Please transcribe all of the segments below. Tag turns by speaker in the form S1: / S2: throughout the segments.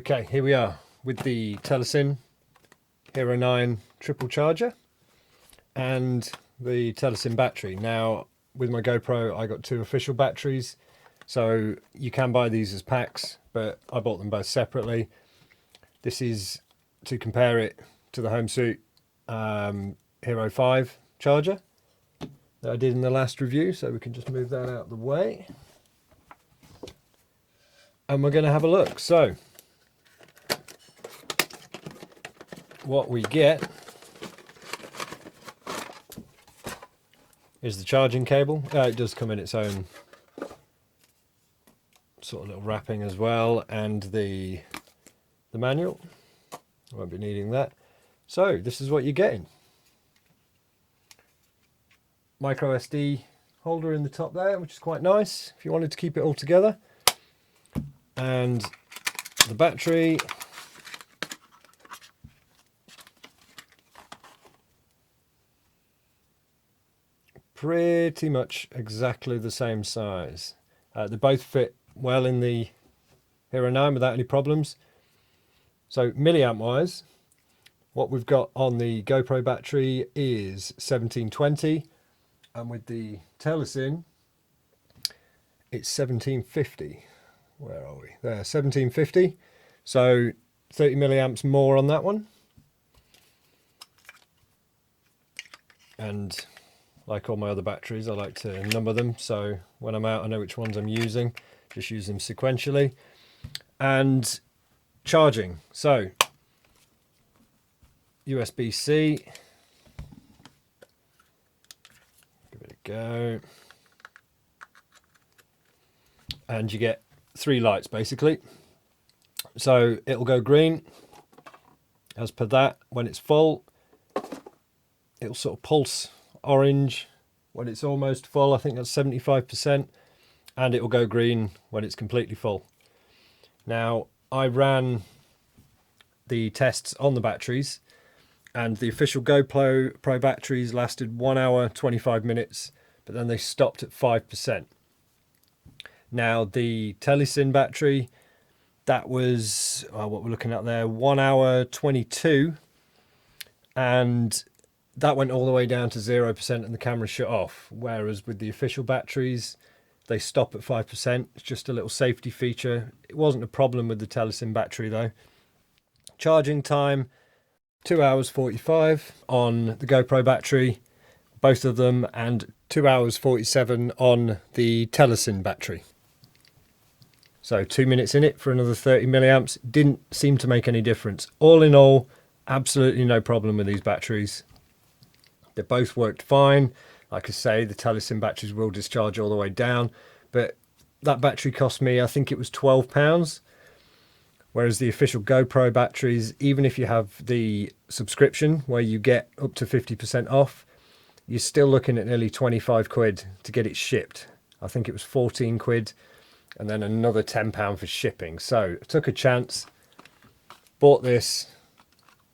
S1: Okay, here we are with the Telesin Hero 9 triple charger and the Telesin battery. Now, with my GoPro, I got two official batteries, so you can buy these as packs, but I bought them both separately. This is to compare it to the Homesuit Hero 5 charger that I did in the last review, so we can just move that out of the way. And we're going to have a look. So, what we get is the charging cable. It does come in its own sort of little wrapping as well, and the manual. I won't be needing that. So this is what you're getting. Micro SD holder in the top there, which is quite nice if you wanted to keep it all together. And the battery. Pretty much exactly the same size. They both fit well in the Hero 9 without any problems. So milliamp wise, what we've got on the GoPro battery is 1720, and with the Telesin it's 1750. Where are we? There, 1750. So 30 milliamps more on that one. And like all my other batteries, I like to number them, so when I'm out I know which ones I'm using. Just use them sequentially. And charging, so USB-C, give it a go, and you get three lights basically. So it'll go green as per that when it's full. It'll sort of pulse orange when it's almost full. I think that's 75%, and it will go green when it's completely full. Now, I ran the tests on the batteries, and the official GoPro Pro batteries lasted 1 hour 25 minutes, but then they stopped at 5%. Now the Telesin battery, that was what we're looking at there, 1 hour 22, and that went all the way down to 0% and the camera shut off. Whereas with the official batteries, they stop at 5%. It's just a little safety feature. It wasn't a problem with the Telesin battery though. Charging time, 2 hours 45 on the GoPro battery, both of them, and 2 hours 47 on the Telesin battery. So 2 minutes in it for another 30 milliamps. Didn't seem to make any difference. All in all, absolutely no problem with these batteries. They both worked fine. Like I say, the Telesin batteries will discharge all the way down, but that battery cost me, I think it was £12. Whereas the official GoPro batteries, even if you have the subscription where you get up to 50% off, you're still looking at nearly 25 quid to get it shipped. I think it was 14 quid and then another £10 for shipping. So I took a chance, bought this.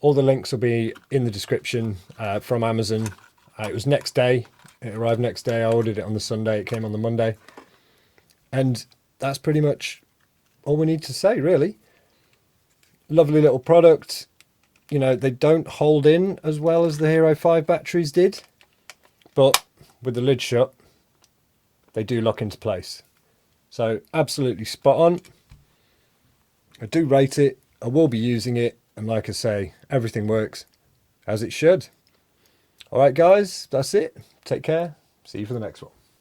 S1: All the links will be in the description from Amazon. It was next day. It arrived next day. I ordered it on the Sunday. It came on the Monday. And that's pretty much all we need to say, really. Lovely little product. You know, they don't hold in as well as the Hero 5 batteries did. But with the lid shut, they do lock into place. So absolutely spot on. I do rate it. I will be using it. And like I say, everything works as it should. All right, guys, that's it. Take care. See you for the next one.